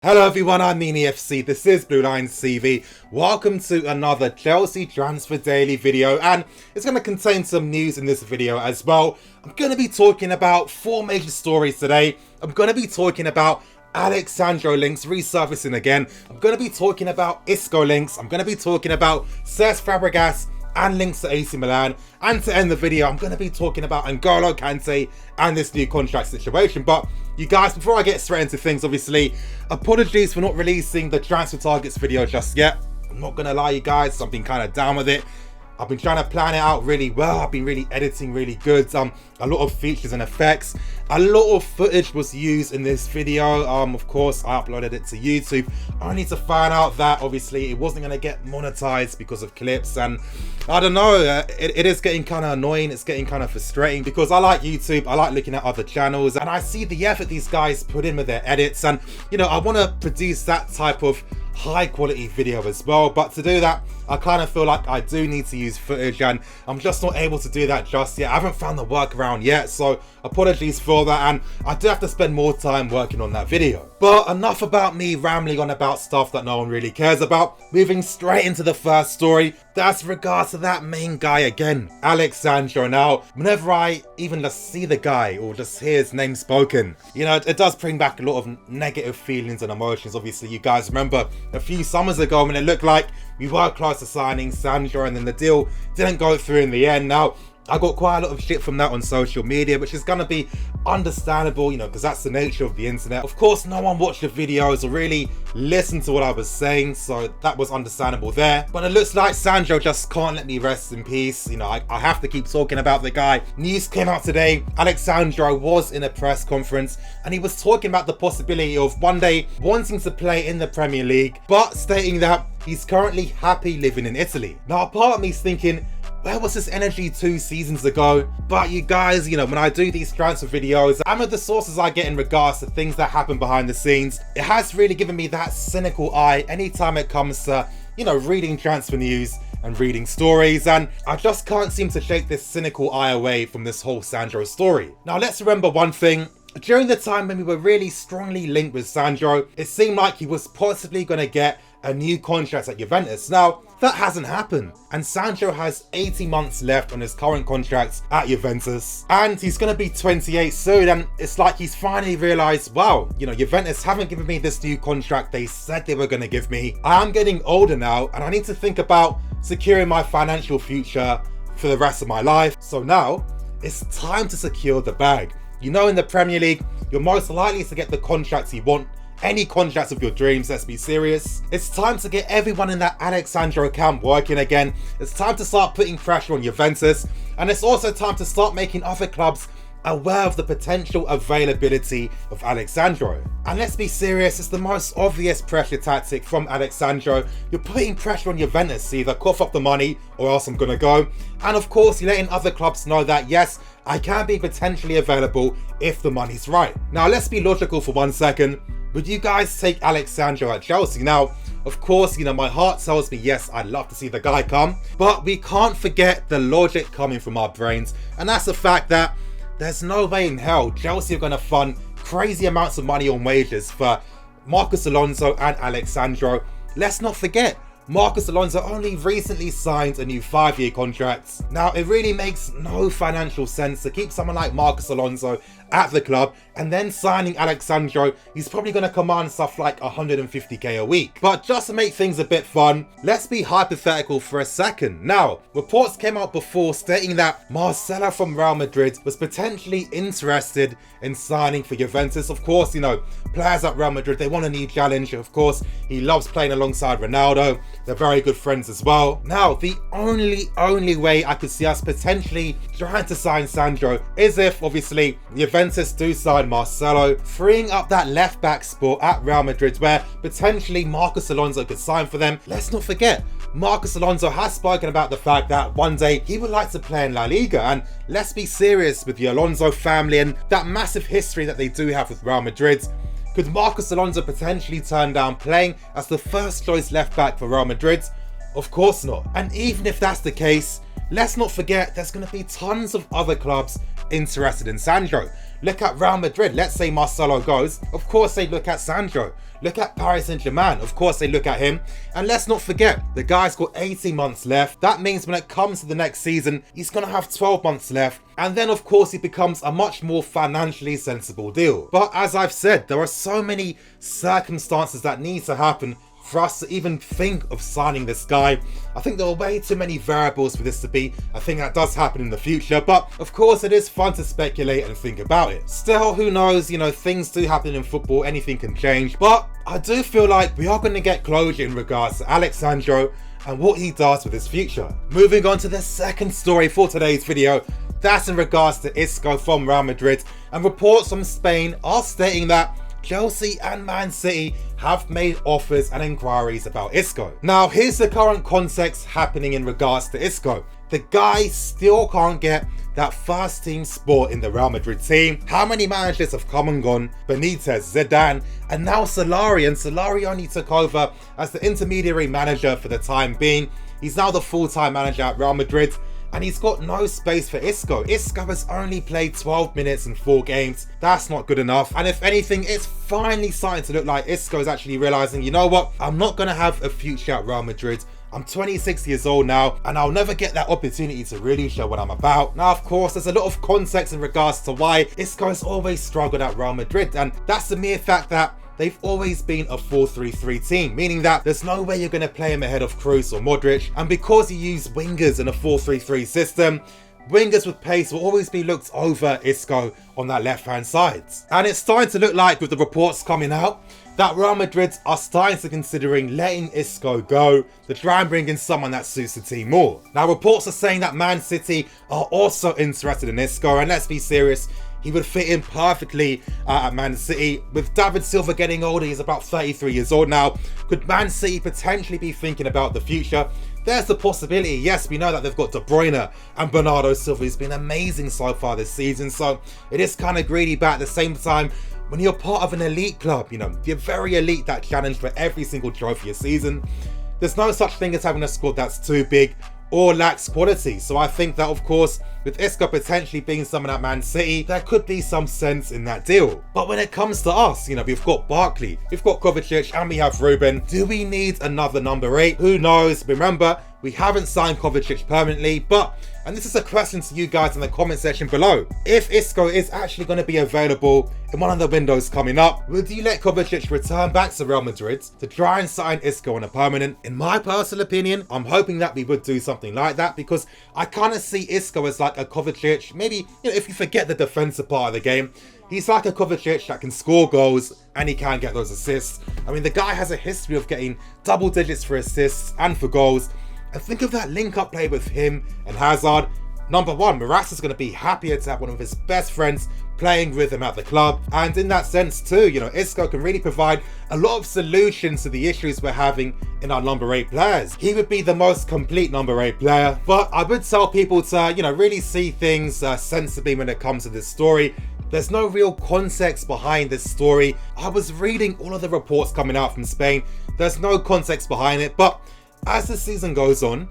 Hello everyone, I'm FC. This is Blue Lines TV. Welcome to another Chelsea Transfer Daily video, and it's going to contain some news in this video as well. I'm going to be talking about four major stories today. I'm going to be talking about Sandro links resurfacing again. I'm going to be talking about Isco links. I'm going to be talking about Fabregas and links to AC Milan. And to end the video, I'm going to be talking about Kante and this new contract situation. But you guys, before I get straight into things, obviously, apologies for not releasing the transfer targets video just yet. I'm not going to lie, you guys, I've been kind of down with it. I've been trying to plan it out really well. I've been really editing really good. A lot of features and effects. A lot of footage was used in this video. Of course, I uploaded it to YouTube. Only to find out that obviously it wasn't going to get monetized because of clips. And I don't know, it is getting kind of annoying. It's getting kind of frustrating because I like YouTube. I like looking at other channels and I see the effort these guys put in with their edits. And, you know, I want to produce that type of high quality video as well, but to do that I kind of feel like I do need to use footage and I'm just not able to do that just yet. I haven't found the workaround yet, so apologies for that, and I do have to spend more time working on that video. But enough about me rambling on about stuff that no one really cares about. Moving straight into the first story, that's regards to that main guy again, Sandro. Now, whenever I even just see the guy or just hear his name spoken, you know, it does bring back a lot of negative feelings and emotions. Obviously, you guys remember a few summers ago when it looked like we were close to signing Sandro and then the deal didn't go through in the end. Now, I got quite a lot of shit from that on social media, which is gonna be understandable, you know, because that's the nature of the internet. Of course, no one watched the videos or really listened to what I was saying, so that was understandable there. But it looks like Sandro just can't let me rest in peace. You know, I have to keep talking about the guy. News came out today. Sandro was in a press conference and he was talking about the possibility of one day wanting to play in the Premier League, but stating that he's currently happy living in Italy. Now, a part of me is thinking, where was this energy 2 seasons ago? But you guys, you know, when I do these transfer videos, and with the sources I get in regards to things that happen behind the scenes, it has really given me that cynical eye anytime it comes to, you know, reading transfer news and reading stories, and I just can't seem to shake this cynical eye away from this whole Sandro story. Now, let's remember one thing. During the time when we were really strongly linked with Sandro, it seemed like he was possibly going to get a new contract at Juventus. Now, that hasn't happened, and Sandro has 80 months left on his current contract at Juventus, and he's going to be 28 soon, and it's like he's finally realised, wow, you know, Juventus haven't given me this new contract they said they were going to give me. I am getting older now, and I need to think about securing my financial future for the rest of my life. So now, it's time to secure the bag. You know, in the Premier League, you're most likely to get the contracts you want. Any contracts of your dreams, let's be serious. It's time to get everyone in that Sandro camp working again. It's time to start putting pressure on Juventus. And it's also time to start making other clubs aware of the potential availability of Sandro. And let's be serious, it's the most obvious pressure tactic from Sandro. You're putting pressure on Juventus to either cough up the money or else I'm gonna go. And of course, you're letting other clubs know that yes, I can be potentially available if the money's right. Now, let's be logical for 1 second. Would you guys take Sandro at Chelsea? Now, of course, you know, my heart tells me yes, I'd love to see the guy come, but we can't forget the logic coming from our brains, and that's the fact that there's no way in hell Chelsea are going to fund crazy amounts of money on wages for Marcos Alonso and Sandro. Let's not forget, Marcos Alonso only recently signed a new 5-year contract. Now, it really makes no financial sense to keep someone like Marcos Alonso at the club and then signing Sandro. He's probably going to command stuff like 150k a week. But just to make things a bit fun, let's be hypothetical for a second. Now, reports came out before stating that Marcelo from Real Madrid was potentially interested in signing for Juventus. Of course, you know, players at Real Madrid, they want a new challenge. Of course, he loves playing alongside Ronaldo. They're very good friends as well. Now, the only way I could see us potentially trying to sign Sandro is if, obviously, Juventus do sign Marcelo, freeing up that left back spot at Real Madrid where potentially Marcos Alonso could sign for them. Let's not forget, Marcos Alonso has spoken about the fact that one day he would like to play in La Liga, and let's be serious with the Alonso family and that massive history that they do have with Real Madrid. Could Marcos Alonso potentially turn down playing as the first choice left back for Real Madrid? Of course not. And even if that's the case, let's not forget there's going to be tons of other clubs interested in Sandro. Look at Real Madrid. Let's say Marcelo goes, of course they look at Sandro. Look at Paris Saint-Germain, of course they look at him. And let's not forget, the guy's got 18 months left. That means when it comes to the next season, he's going to have 12 months left. And then of course he becomes a much more financially sensible deal. But as I've said, there are so many circumstances that need to happen for us to even think of signing this guy. I think there are way too many variables for this to be a thing that does happen in the future, but of course it is fun to speculate and think about it. Still, who knows, you know, things do happen in football, anything can change, but I do feel like we are going to get closure in regards to Alex Sandro and what he does with his future. Moving on to the second story for today's video, that's in regards to Isco from Real Madrid, and reports from Spain are stating that Chelsea and Man City have made offers and inquiries about Isco. Now, here's the current context happening in regards to Isco. The guy still can't get that first team spot in the Real Madrid team. How many managers have come and gone? Benitez, Zidane, and now Solari. And Solari only took over as the intermediary manager for the time being. He's now the full-time manager at Real Madrid, and he's got no space for Isco. Isco has only played 12 minutes in 4 games. That's not good enough. And if anything, it's finally starting to look like Isco is actually realizing, you know what? I'm not going to have a future at Real Madrid. I'm 26 years old now, and I'll never get that opportunity to really show what I'm about. Now, of course, there's a lot of context in regards to why Isco has always struggled at Real Madrid, and that's the mere fact that they've always been a 4-3-3 team, meaning that there's no way you're going to play him ahead of Kroos or Modric. And because you use wingers in a 4-3-3 system, wingers with pace will always be looked over Isco on that left-hand side. And it's starting to look like, with the reports coming out, that Real Madrid are starting to considering letting Isco go to try and bring in someone that suits the team more. Now, reports are saying that Man City are also interested in Isco, and let's be serious, he would fit in perfectly at Man City. With David Silva getting older, he's about 33 years old now. Could Man City potentially be thinking about the future? There's the possibility. Yes, we know that they've got De Bruyne and Bernardo Silva, who's been amazing so far this season. So it is kind of greedy, but at the same time, when you're part of an elite club, you know, you're very elite that challenge for every single trophy a season. There's no such thing as having a squad that's too big or lacks quality. So I think that, of course, with Isco potentially being someone at Man City, there could be some sense in that deal. But when it comes to us, you know, we've got Barkley, we've got Kovacic, and we have Ruben. Do we need another number 8? Who knows? Remember, we haven't signed Kovacic permanently, but, and this is a question to you guys in the comment section below, if Isco is actually going to be available in one of the windows coming up, would you let Kovacic return back to Real Madrid to try and sign Isco on a permanent? In my personal opinion, I'm hoping that we would do something like that, because I kind of see Isco as like a Kovacic. Maybe, you know, if you forget the defensive part of the game, he's like a Kovacic that can score goals and he can get those assists. I mean, the guy has a history of getting double digits for assists and for goals. And think of that link-up play with him and Hazard. Number one, Morata's going to be happier to have one of his best friends playing with him at the club. And in that sense too, you know, Isco can really provide a lot of solutions to the issues we're having in our number 8 players. He would be the most complete number 8 player. But I would tell people to, you know, really see things sensibly when it comes to this story. There's no real context behind this story. I was reading all of the reports coming out from Spain. There's no context behind it, but as the season goes on,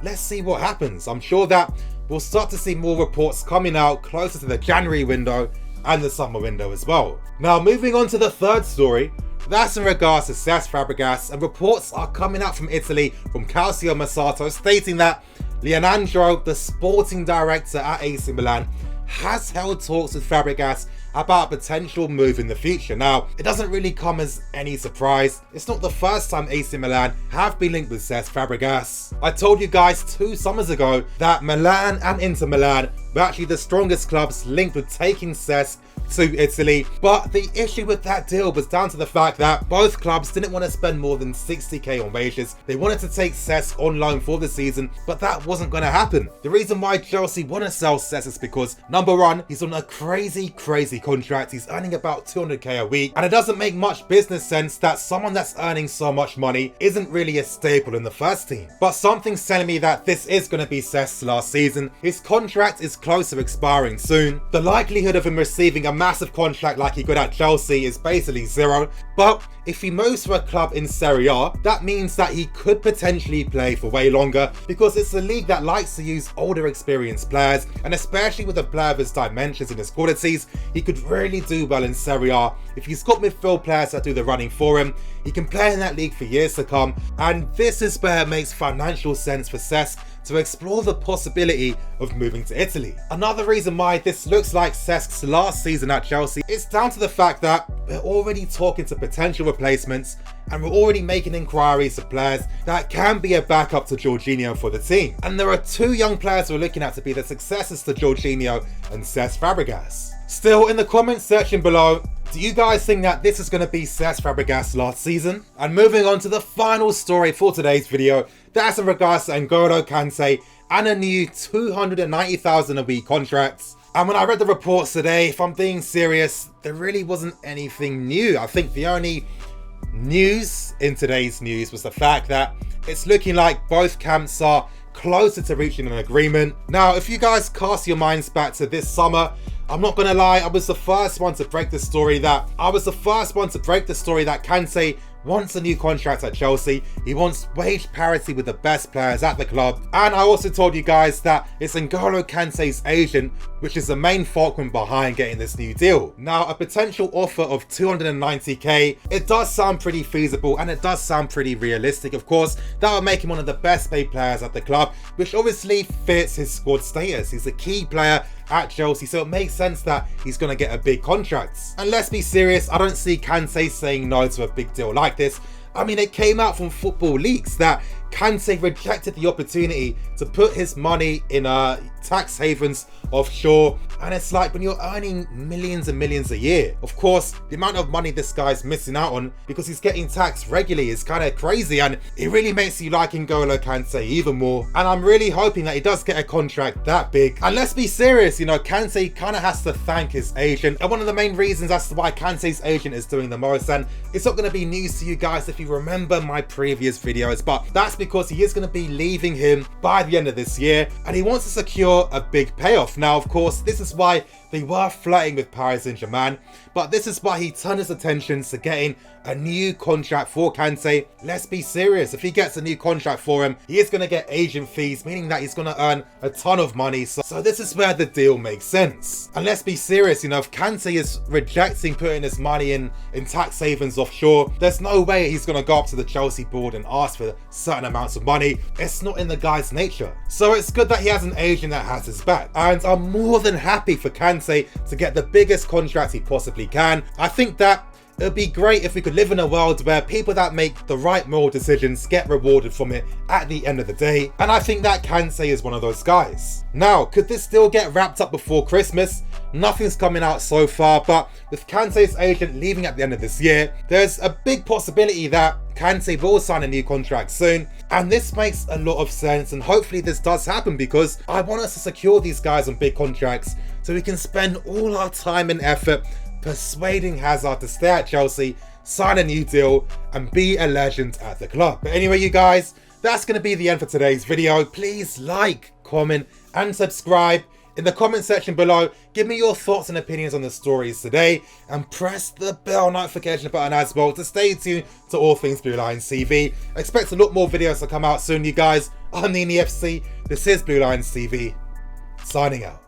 let's see what happens. I'm sure that we'll start to see more reports coming out closer to the January window and the summer window as well. Now, moving on to the third story, that's in regards to Cesc Fabregas, and reports are coming out from Italy from Calcio Mercato stating that Leonardo, the sporting director at AC Milan, has held talks with Fabregas about a potential move in the future. Now, it doesn't really come as any surprise. It's not the first time AC Milan have been linked with Cesc Fabregas. I told you guys 2 summers ago that Milan and Inter Milan were actually the strongest clubs linked with taking Cesc to Italy, but the issue with that deal was down to the fact that both clubs didn't want to spend more than 60k on wages. They wanted to take Cesc on loan for the season, but that wasn't going to happen. The reason why Chelsea want to sell Cesc is because, number one, he's on a crazy contract. He's earning about 200k a week, and it doesn't make much business sense that someone that's earning so much money isn't really a staple in the first team. But something's telling me that this is going to be Cesc's last season. His contract is close to expiring soon. The likelihood of him receiving a massive contract like he got at Chelsea is basically zero, but if he moves to a club in Serie A, that means that he could potentially play for way longer, because it's a league that likes to use older experienced players, and especially with a player of his dimensions and his qualities, he could really do well in Serie A. If he's got midfield players that do the running for him, he can play in that league for years to come, and this is where it makes financial sense for Cesc to explore the possibility of moving to Italy. Another reason why this looks like Cesc's last season at Chelsea is down to the fact that we're already talking to potential replacements, and we're already making inquiries to players that can be a backup to Jorginho for the team. And there are two young players we're looking at to be the successors to Jorginho and Cesc Fabregas. Still, in the comments section below, do you guys think that this is going to be Cesc Fabregas' last season? And moving on to the final story for today's video, that's in regards to N'Golo Kante and a new 290,000 a week contract. And when I read the reports today, if I'm being serious, there really wasn't anything new. I think the only news in today's news was the fact that it's looking like both camps are closer to reaching an agreement. Now, if you guys cast your minds back to this summer, I'm not gonna lie, I was the first one to break the story that Kante wants a new contract at Chelsea. He wants wage parity with the best players at the club. And I also told you guys that it's N'Golo Kante's agent which is the main fulcrum behind getting this new deal. Now, a potential offer of 290k, it does sound pretty feasible and it does sound pretty realistic. Of course, that would make him one of the best paid players at the club, which obviously fits his squad status. He's a key player at Chelsea, so it makes sense that he's going to get a big contract. And let's be serious, I don't see Kante saying no to a big deal like this. I mean, it came out from football leaks that Kante rejected the opportunity to put his money in tax havens offshore, and it's like when you're earning millions and millions a year, of course the amount of money this guy's missing out on because he's getting taxed regularly is kind of crazy, and it really makes you like N'Golo Kante even more. And I'm really hoping that he does get a contract that big. And let's be serious, you know, Kante kind of has to thank his agent, and one of the main reasons as to why Kante's agent is doing the most, and it's not going to be news to you guys if you remember my previous videos, but that's because he is going to be leaving him by the end of this year, and he wants to secure a big payoff. Now, of course, this is why they were flirting with Paris Saint-Germain, but this is why he turned his attentions to getting a new contract for Kante. Let's be serious, if he gets a new contract for him, he is going to get agent fees, meaning that he's going to earn a ton of money. So this is where the deal makes sense. And let's be serious, you know, if Kante is rejecting putting his money in tax havens offshore, there's no way he's going to go up to the Chelsea board and ask for certain amounts of money. It's not in the guy's nature. So it's good that he has an agent that has his back. And I'm more than happy for Kante to get the biggest contract he possibly can. I think that it would be great if we could live in a world where people that make the right moral decisions get rewarded from it at the end of the day. And I think that Kante is one of those guys. Now, could this still get wrapped up before Christmas? Nothing's coming out so far, but with Kante's agent leaving at the end of this year, there's a big possibility that Kante will sign a new contract soon. And this makes a lot of sense, and hopefully this does happen, because I want us to secure these guys on big contracts so we can spend all our time and effort persuading Hazard to stay at Chelsea, sign a new deal, and be a legend at the club. But anyway, you guys, that's going to be the end for today's video. Please like, comment, and subscribe. In the comment section below, give me your thoughts and opinions on the stories today, and press the bell notification button as well to stay tuned to all things Blue Lions TV. Expect a lot more videos to come out soon, you guys. I'm the FC. This is Blue Lions TV, signing out.